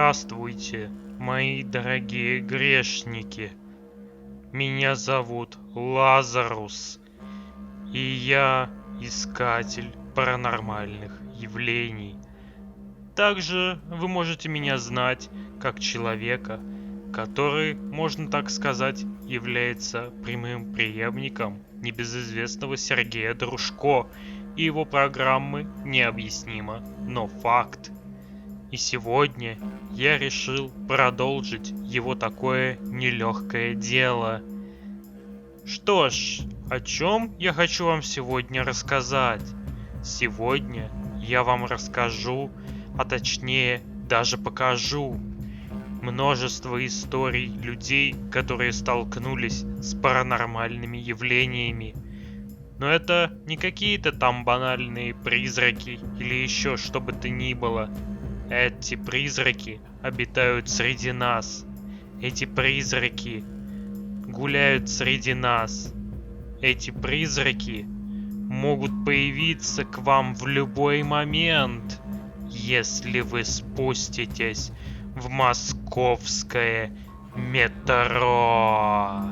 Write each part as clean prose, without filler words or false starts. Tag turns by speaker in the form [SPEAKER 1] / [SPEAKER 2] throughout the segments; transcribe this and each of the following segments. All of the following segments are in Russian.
[SPEAKER 1] Здравствуйте, мои дорогие грешники. Меня зовут Лазарус, и я искатель паранормальных явлений. Также вы можете меня знать как человека, который, можно так сказать, является прямым преемником небезызвестного Сергея Дружко и его программы «Необъяснимо, но факт». И сегодня я решил продолжить его такое нелегкое дело. Что ж, о чем я хочу вам сегодня рассказать? Сегодня я вам расскажу, а точнее даже покажу множество историй людей, которые столкнулись с паранормальными явлениями. Но это не какие-то там банальные призраки или еще что бы то ни было. Эти призраки обитают среди нас. Эти призраки гуляют среди нас. Эти призраки могут появиться к вам в любой момент, если вы спуститесь в московское метро.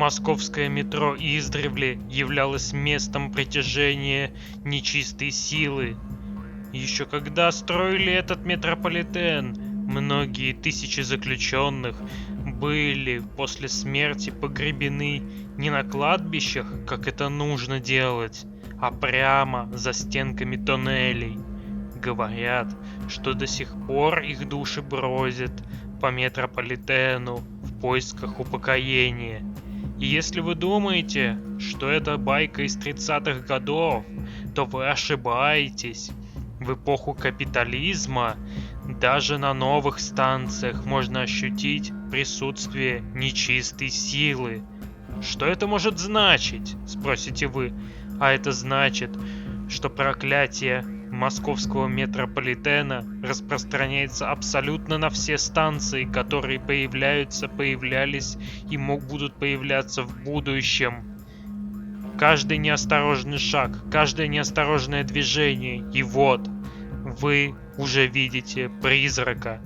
[SPEAKER 1] Московское метро издревле являлось местом притяжения нечистой силы. Еще когда строили этот метрополитен, многие тысячи заключенных были после смерти погребены не на кладбищах, как это нужно делать, а прямо за стенками тоннелей. Говорят, что до сих пор их души бродят по метрополитену в поисках упокоения. И если вы думаете, что это байка из 30-х годов, то вы ошибаетесь. В эпоху капитализма даже на новых станциях можно ощутить присутствие нечистой силы. Что это может значить, спросите вы? А это значит, что проклятие московского метрополитена распространяется абсолютно на все станции, которые появлялись и будут появляться в будущем. Каждый неосторожный шаг, каждое неосторожное движение, и вот вы уже видите призрака,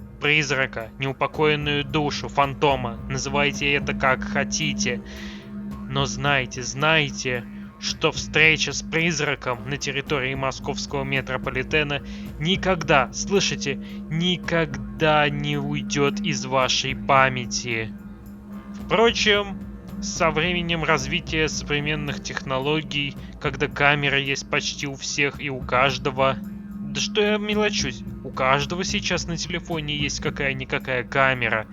[SPEAKER 1] неупокоенную душу, фантома, называйте это как хотите. Но знайте, что встреча с призраком на территории московского метрополитена никогда, слышите, никогда не уйдет из вашей памяти. Впрочем, со временем развития современных технологий, когда камера есть почти у всех и у каждого, да что я мелочусь, у каждого сейчас на телефоне есть какая-никакая камера.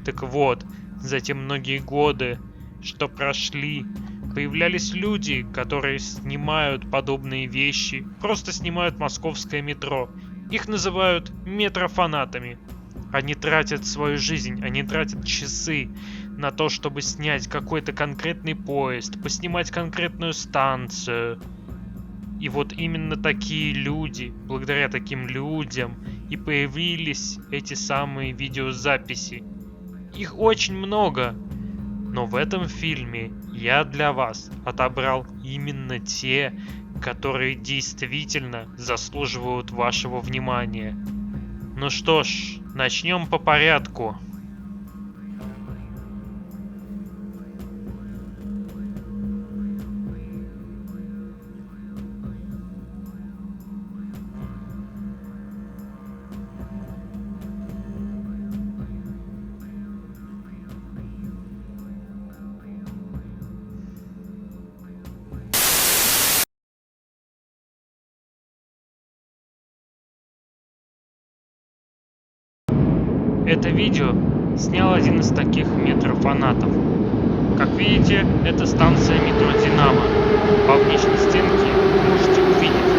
[SPEAKER 1] Так вот, за те многие годы, что прошли, появлялись люди, которые снимают подобные вещи, просто снимают московское метро. Их называют метрофанатами. Они тратят свою жизнь, они тратят часы на то, чтобы снять какой-то конкретный поезд, поснимать конкретную станцию. И вот именно такие люди, благодаря таким людям, и появились эти самые видеозаписи. Их очень много. Но в этом фильме я для вас отобрал именно те, которые действительно заслуживают вашего внимания. Ну что ж, начнем по порядку. Это видео снял один из таких метрофанатов. Как видите, это станция метро «Динамо». По внешней стенке вы можете увидеть,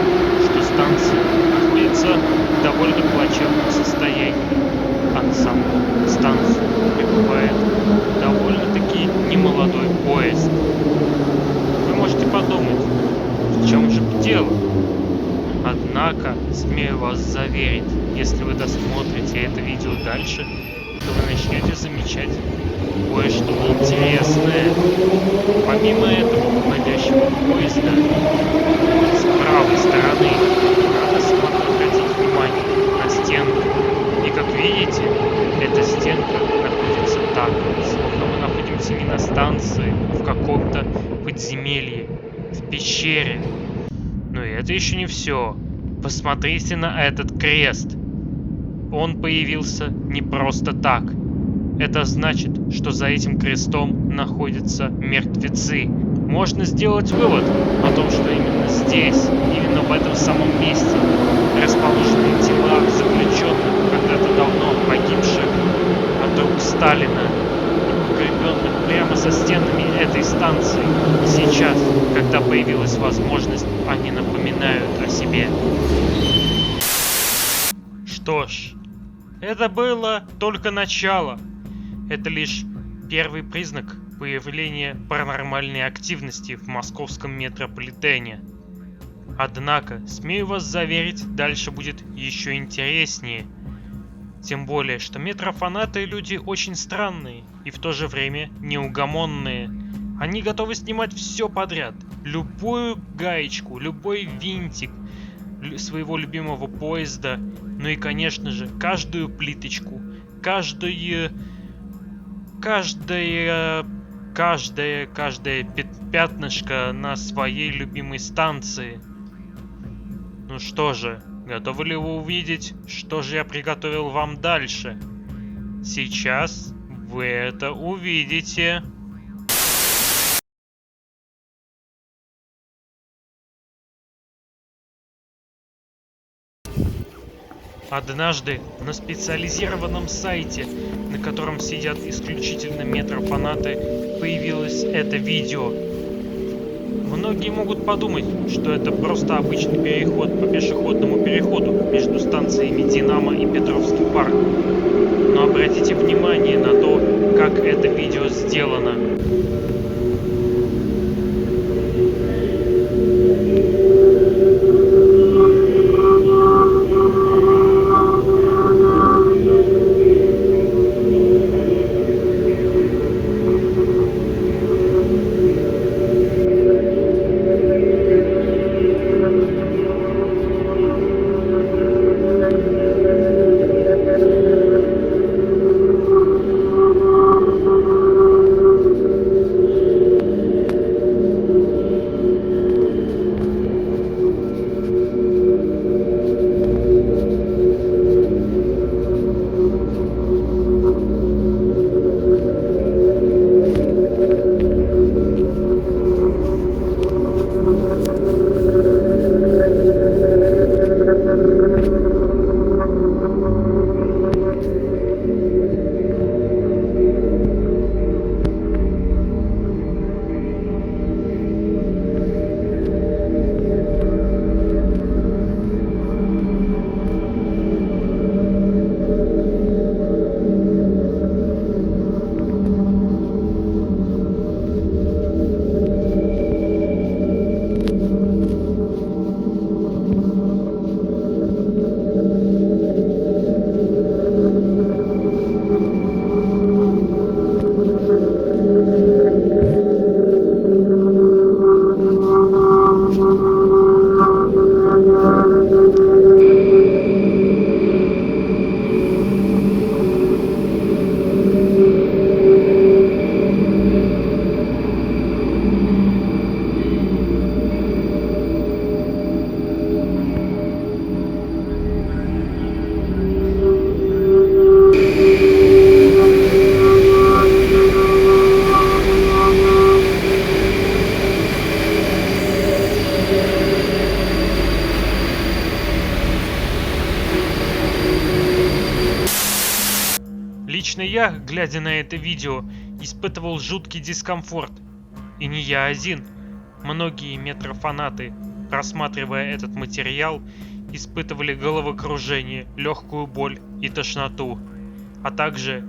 [SPEAKER 1] что станция находится в довольно плачевном состоянии. А на саму станцию прибывает довольно-таки немолодой поезд. Вы можете подумать, в чем же дело? Однако, смею вас заверить, если вы досмотрите это видео дальше, то вы начнете замечать кое-что интересное. Помимо этого уходящего поезда, с правой стороны надо обратить внимание на стенку. И как видите, эта стенка находится так, словно мы находимся не на станции, а в каком-то подземелье, в пещере. Но это еще не все. Посмотрите на этот крест. Он появился не просто так. Это значит, что за этим крестом находятся мертвецы. Можно сделать вывод о том, что именно здесь, именно в этом самом месте, расположены тела заключенных, когда-то давно погибших от рук Сталина, укрепленных прямо со стенами этой станции. И сейчас, когда появилась возможность, они напоминают о себе. Что ж, это было только начало. Это лишь первый признак появления паранормальной активности в московском метрополитене. Однако, смею вас заверить, дальше будет еще интереснее. Тем более, что метрофанаты люди очень странные и в то же время неугомонные. Они готовы снимать все подряд. Любую гаечку, любой винтик своего любимого поезда. Ну и, конечно же, каждую плиточку, каждое пятнышко на своей любимой станции. Ну что же, готовы ли вы увидеть, что же я приготовил вам дальше? Сейчас вы это увидите. Однажды на специализированном сайте, на котором сидят исключительно метрофанаты, появилось это видео. Многие могут подумать, что это просто обычный переход по пешеходному переходу между станциями «Динамо» и Петровский парк. Но обратите внимание на то, как это видео сделано. я, глядя на это видео, испытывал жуткий дискомфорт. И не я один. Многие метрофанаты, просматривая этот материал, испытывали головокружение, легкую боль и тошноту, а также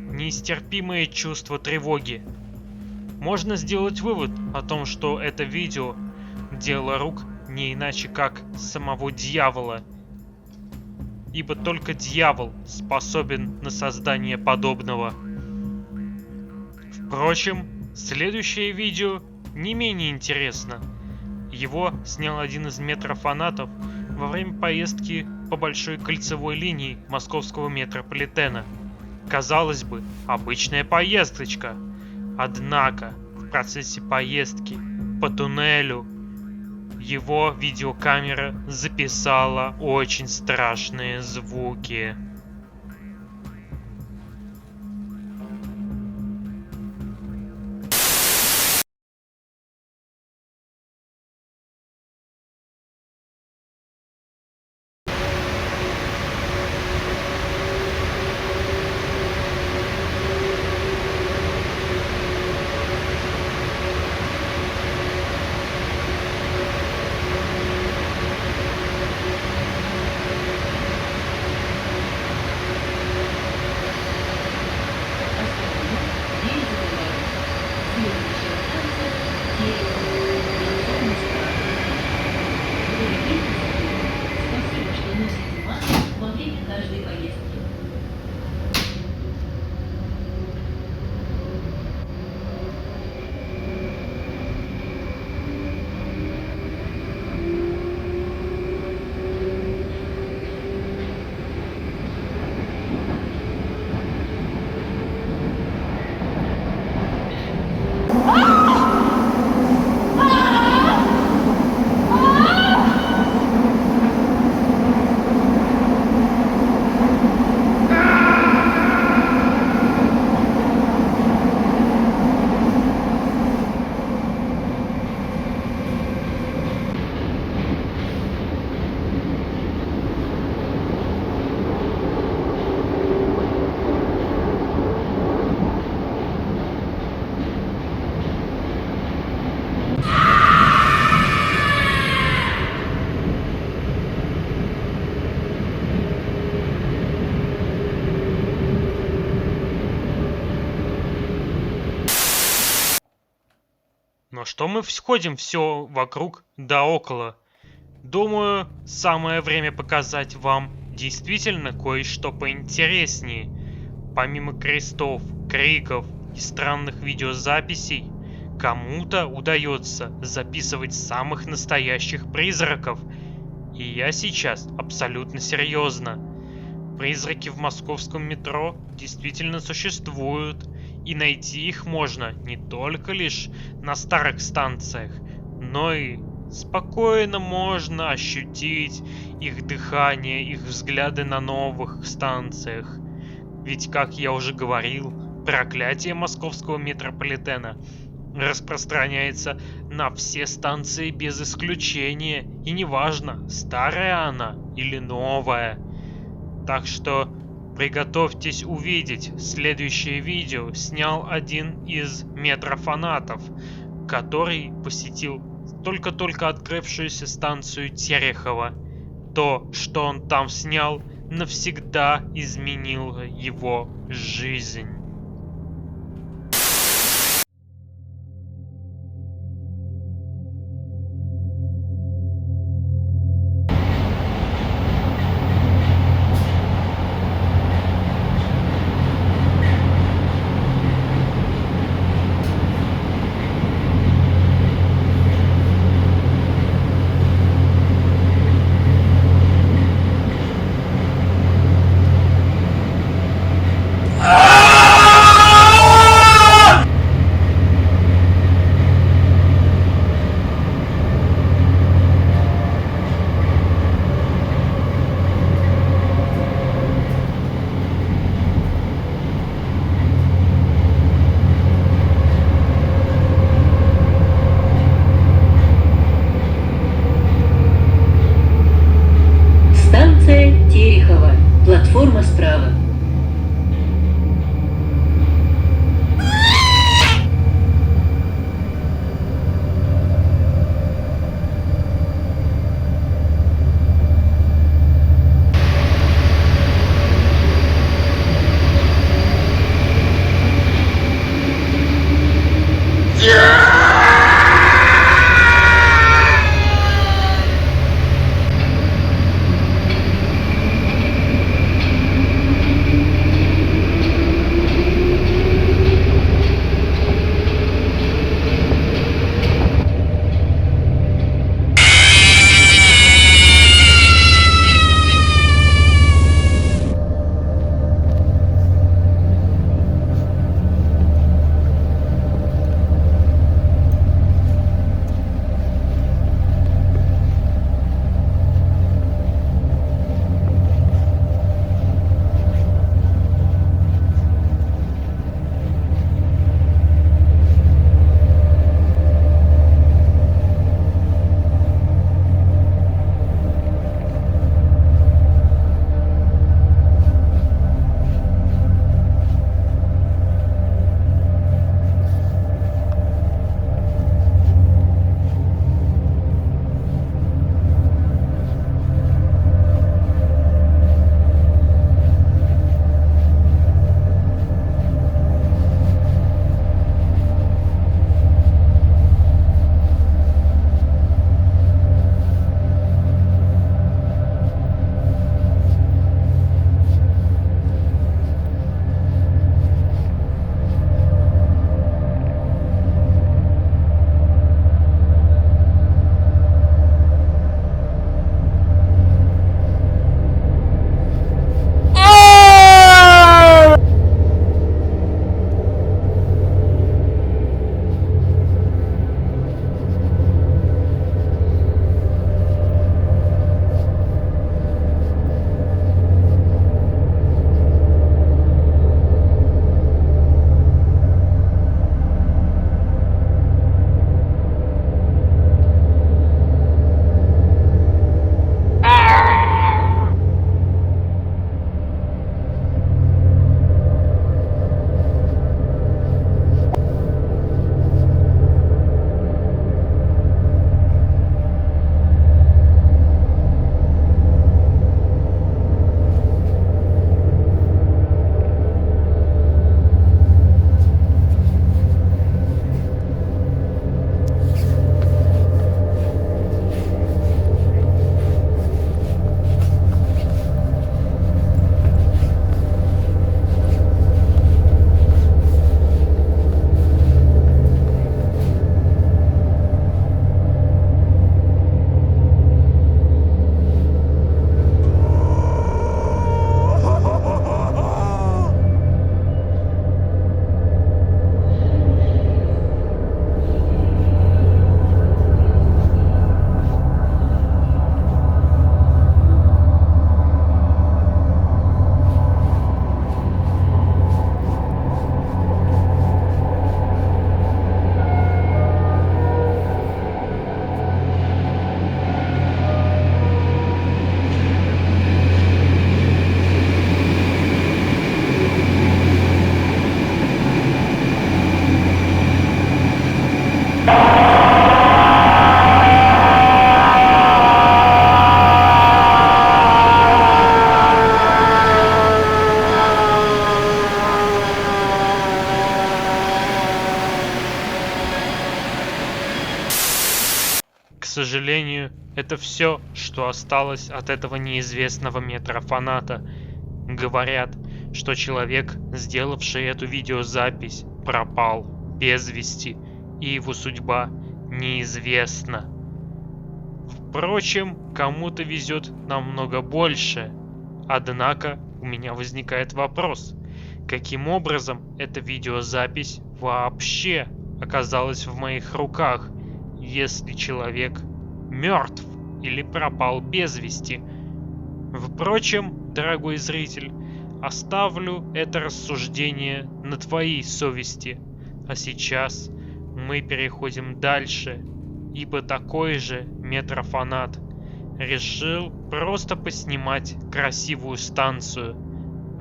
[SPEAKER 1] нестерпимое чувство тревоги. Можно сделать вывод о том, что это видео – дело рук не иначе как самого дьявола, ибо только дьявол способен на создание подобного. Впрочем, следующее видео не менее интересно. Его снял один из метрофанатов во время поездки по большой кольцевой линии московского метрополитена. Казалось бы, обычная поездочка. Однако, в процессе поездки по туннелю его видеокамера записала очень страшные звуки. Но что мы ходим все вокруг да около? Думаю, самое время показать вам действительно кое-что поинтереснее. Помимо крестов, криков и странных видеозаписей, кому-то удается записывать самых настоящих призраков. И я сейчас абсолютно серьезно. Призраки в московском метро действительно существуют, и найти их можно не только лишь на старых станциях, но и спокойно можно ощутить их дыхание, их взгляды на новых станциях. Ведь, как я уже говорил, проклятие московского метрополитена распространяется на все станции без исключения, и неважно, старая она или новая. Так что приготовьтесь увидеть, следующее видео снял один из метрофанатов, который посетил только-только открывшуюся станцию Терехова. То, что он там снял, навсегда изменило его жизнь. сожалению, это все, что осталось от этого неизвестного метрофаната. Говорят, что человек, сделавший эту видеозапись, пропал без вести, и его судьба неизвестна. Впрочем, кому-то везет намного больше. Однако у меня возникает вопрос, каким образом эта видеозапись вообще оказалась в моих руках, если человек мертв или пропал без вести? Впрочем, дорогой зритель, оставлю это рассуждение на твоей совести. А сейчас мы переходим дальше, ибо такой же метрофанат решил просто поснимать красивую станцию.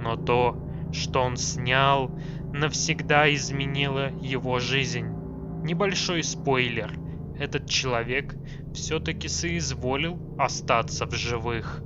[SPEAKER 1] Но то, что он снял, навсегда изменило его жизнь. Небольшой спойлер. Этот человек все-таки соизволил остаться в живых.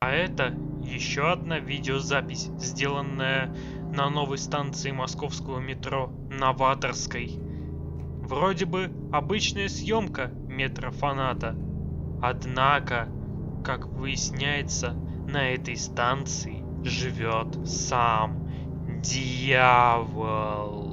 [SPEAKER 1] А это еще одна видеозапись, сделанная на новой станции московского метро Новаторской. Вроде бы обычная съемка метрофаната. Однако, как выясняется, на этой станции живет сам дьявол.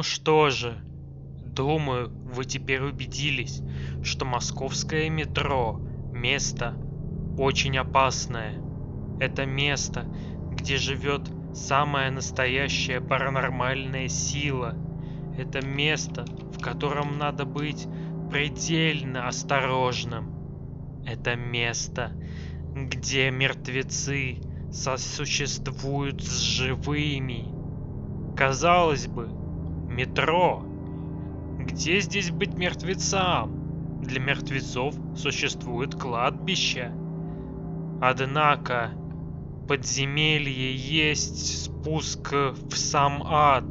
[SPEAKER 1] что же, думаю, вы теперь убедились, что московское метро – место очень опасное. Это место, где живет самая настоящая паранормальная сила. Это место, в котором надо быть предельно осторожным. Это место, где мертвецы сосуществуют с живыми. Казалось бы, метро. Где здесь быть мертвецам? Для мертвецов существует кладбище. Однако, подземелье есть спуск в сам ад.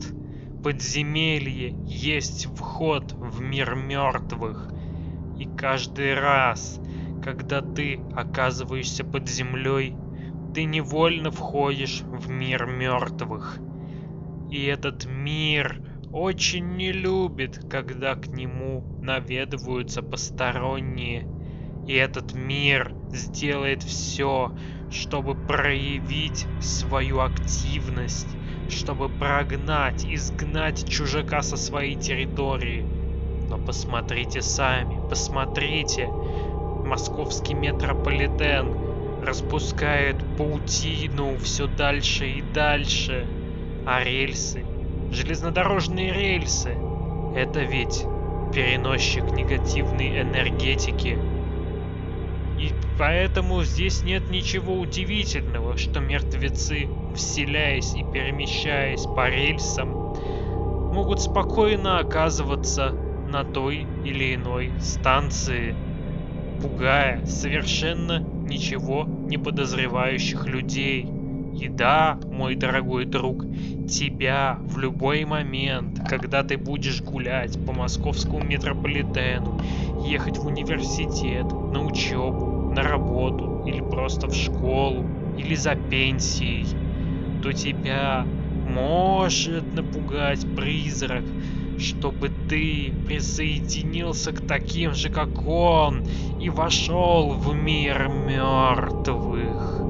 [SPEAKER 1] Подземелье есть вход в мир мертвых. И каждый раз, когда ты оказываешься под землей, ты невольно входишь в мир мертвых. И этот мир очень не любит, когда к нему наведываются посторонние. И этот мир сделает все, чтобы проявить свою активность, чтобы прогнать, изгнать чужака со своей территории. Но посмотрите сами, посмотрите. Московский метрополитен распускает паутину все дальше и дальше. А рельсы, железнодорожные рельсы, это ведь переносчик негативной энергетики. И поэтому здесь нет ничего удивительного, что мертвецы, вселяясь и перемещаясь по рельсам, могут спокойно оказываться на той или иной станции, пугая совершенно ничего не подозревающих людей. И да, мой дорогой друг, тебя в любой момент, когда ты будешь гулять по московскому метрополитену, ехать в университет, на учебу, на работу или просто в школу, или за пенсией, то тебя может напугать призрак, чтобы ты присоединился к таким же, как он, и вошел в мир мертвых.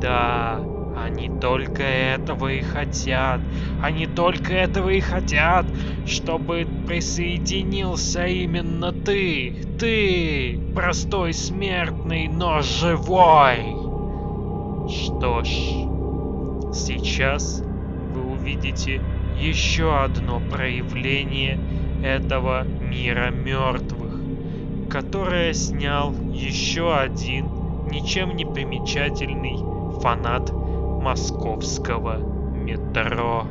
[SPEAKER 1] Да, они только этого и хотят. Они только этого и хотят, чтобы присоединился именно ты. Ты, простой смертный, но живой. Что ж, сейчас вы увидите еще одно проявление этого мира мертвых, которое снял еще один ничем не примечательный фанат московского метро.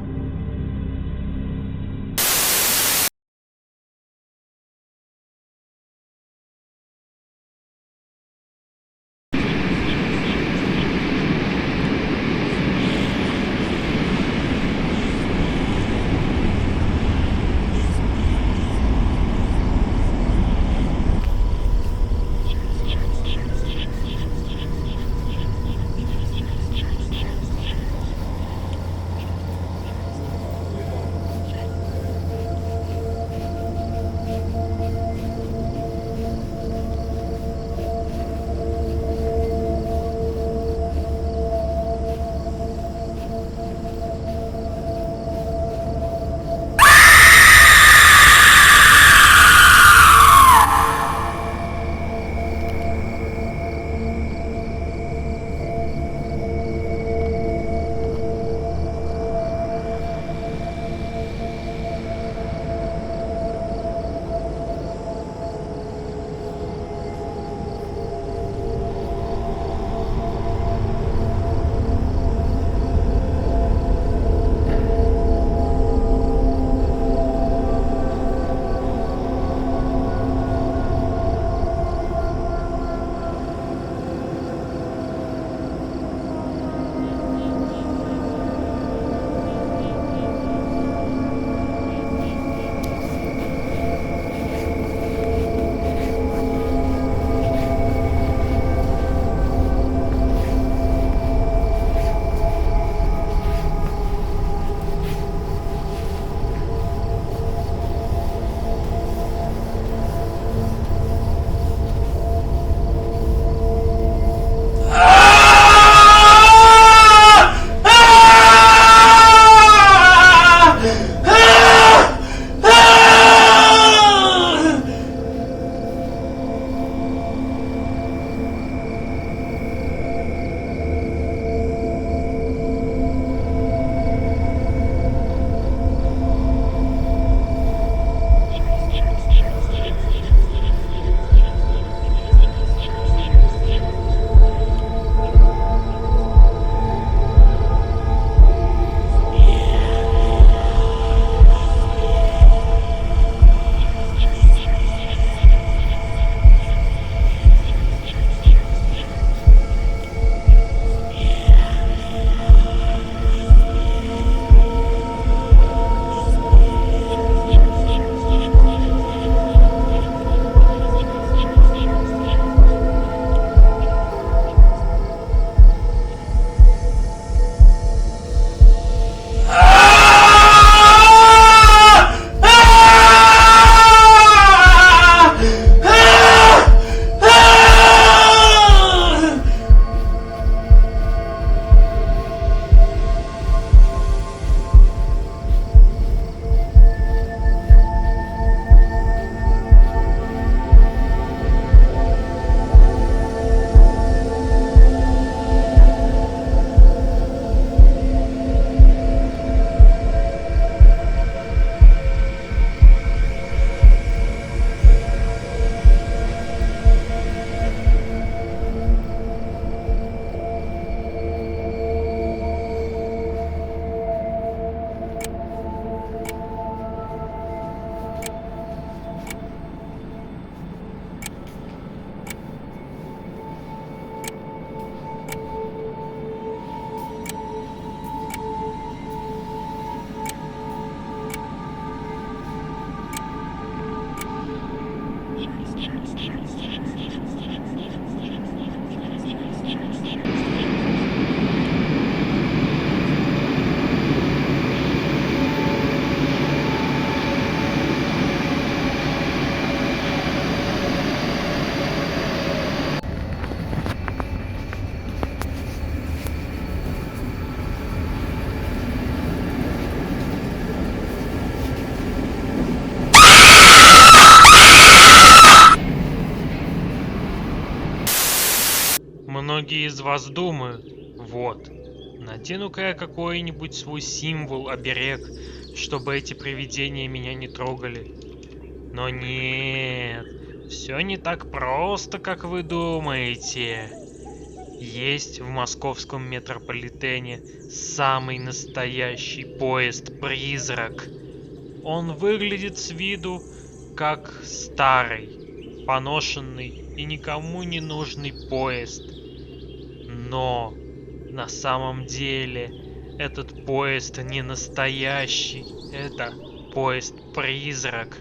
[SPEAKER 1] Многие из вас думают, вот, надену-ка я какой-нибудь свой символ, оберег, чтобы эти привидения меня не трогали. Но нет, все не так просто, как вы думаете. Есть в московском метрополитене самый настоящий поезд-призрак. Он выглядит с виду как старый, поношенный и никому не нужный поезд. Но на самом деле этот поезд не настоящий, это поезд-призрак.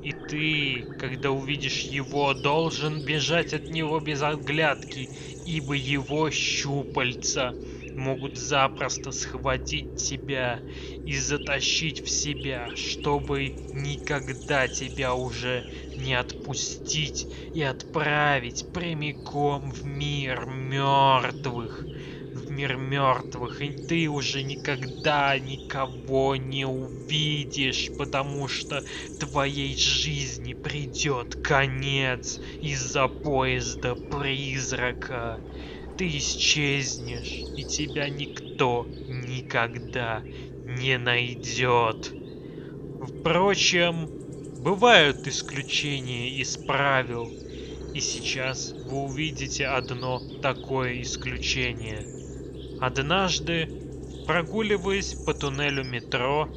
[SPEAKER 1] И ты, когда увидишь его, должен бежать от него без оглядки, ибо его щупальца могут запросто схватить тебя и затащить в себя, чтобы никогда тебя уже не отпустить и отправить прямиком в мир мертвых. В мир мертвых, и ты уже никогда никого не увидишь, потому что твоей жизни придет конец из-за поезда призрака. Ты исчезнешь, и тебя никто никогда не найдет. Впрочем, бывают исключения из правил, и сейчас вы увидите одно такое исключение. Однажды, прогуливаясь по туннелю метро,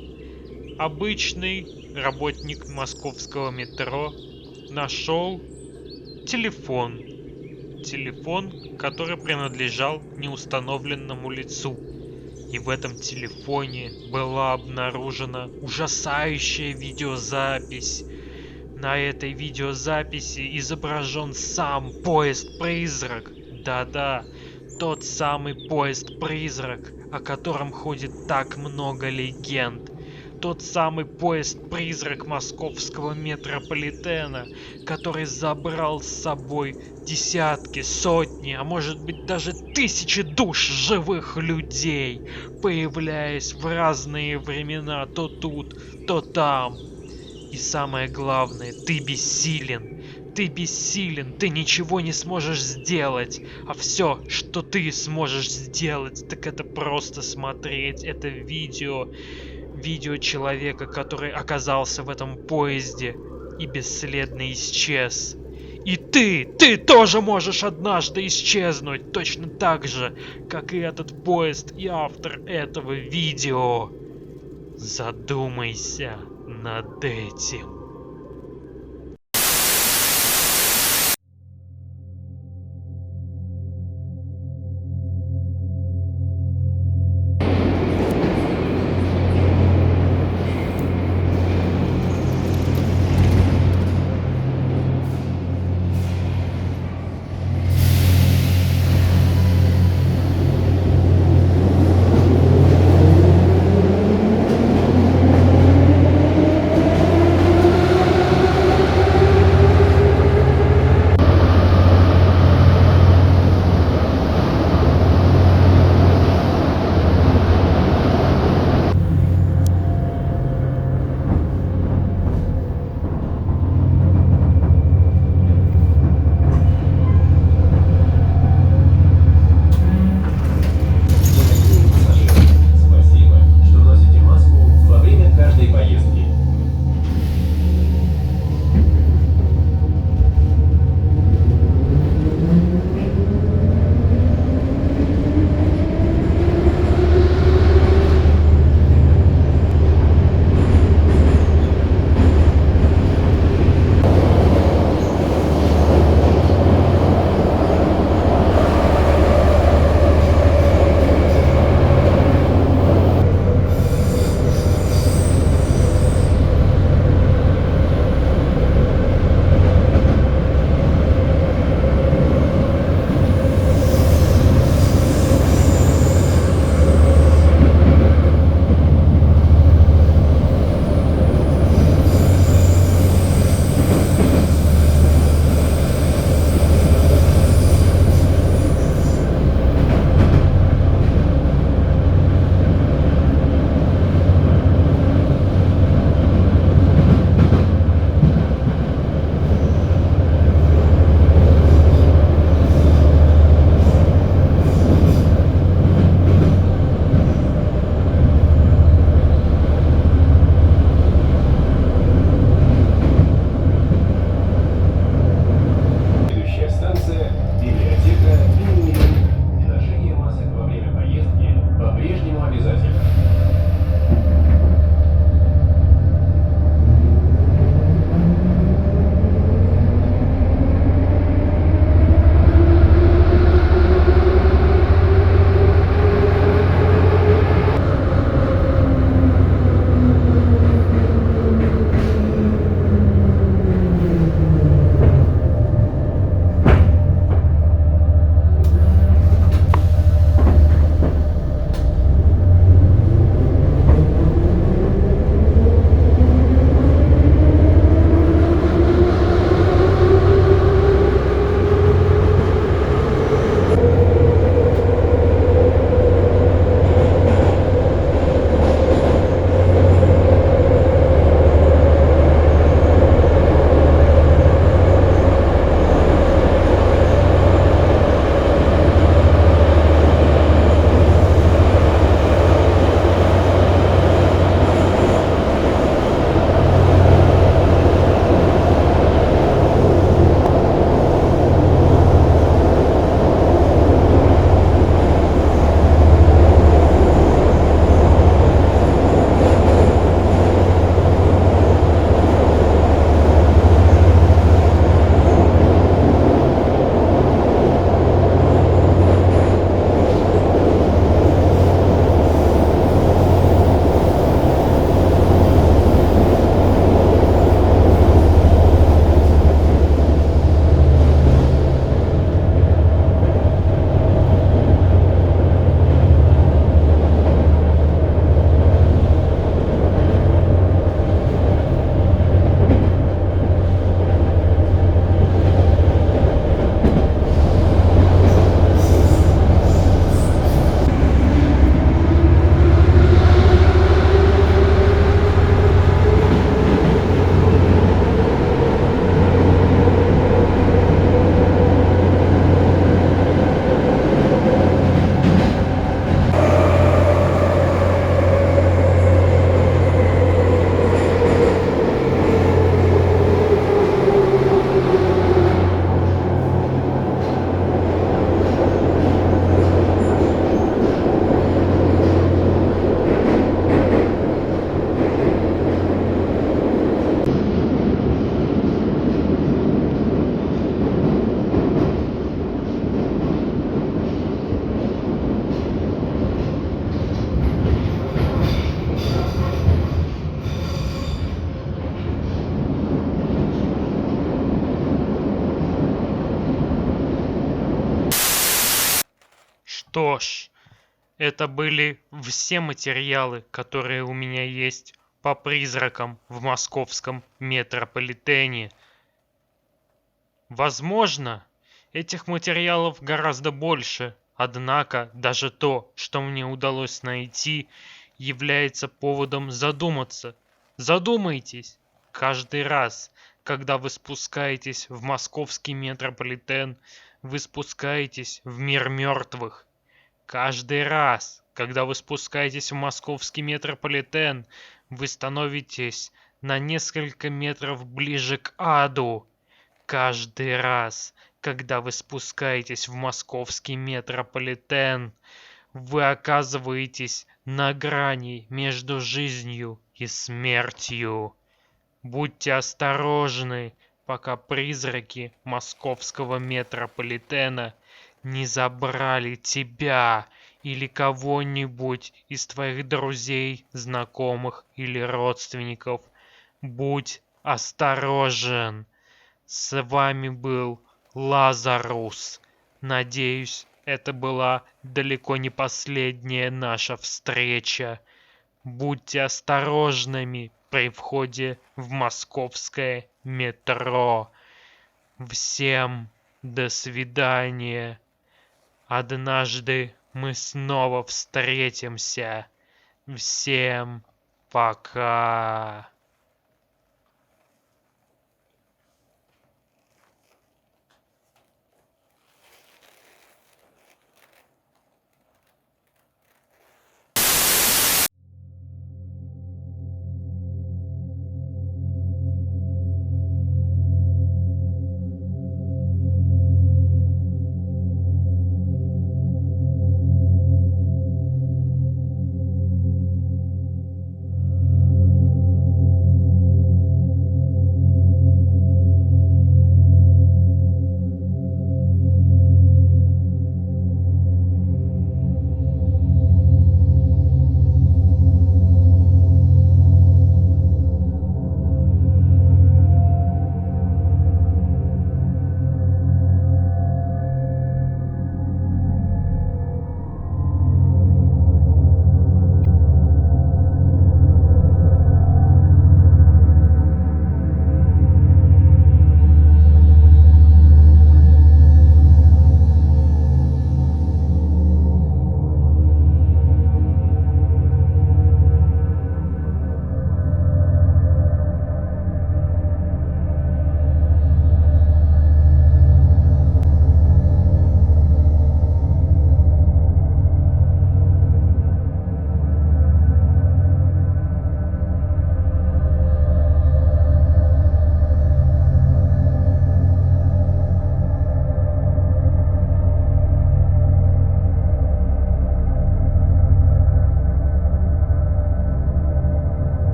[SPEAKER 1] обычный работник московского метро нашел телефон. Телефон, который принадлежал неустановленному лицу. И в этом телефоне была обнаружена ужасающая видеозапись. На этой видеозаписи изображен сам поезд-призрак. Да-да, тот самый поезд-призрак, о котором ходит так много легенд. Тот самый поезд-призрак московского метрополитена, который забрал с собой десятки, сотни, а может быть даже тысячи душ живых людей, появляясь в разные времена то тут, то там. И самое главное, ты бессилен. Ты бессилен, ты ничего не сможешь сделать. А все, что ты сможешь сделать, так это просто смотреть это видео. Видео человека, который оказался в этом поезде и бесследно исчез. И ты тоже можешь однажды исчезнуть, точно так же, как и этот поезд и автор этого видео. Задумайся над этим. Что ж, это были все материалы, которые у меня есть по призракам в московском метрополитене. Возможно, этих материалов гораздо больше, однако даже то, что мне удалось найти, является поводом задуматься. Задумайтесь каждый раз, когда вы спускаетесь в московский метрополитен, вы спускаетесь в мир мертвых. Каждый раз, когда вы спускаетесь в московский метрополитен, вы становитесь на несколько метров ближе к аду. Каждый раз, когда вы спускаетесь в московский метрополитен, вы оказываетесь на грани между жизнью и смертью. Будьте осторожны, пока призраки московского метрополитена не забрали тебя или кого-нибудь из твоих друзей, знакомых или родственников. Будь осторожен. С вами был Лазарус. Надеюсь, это была далеко не последняя наша встреча. Будьте осторожными при входе в московское метро. Всем до свидания. Однажды мы снова встретимся. Всем пока.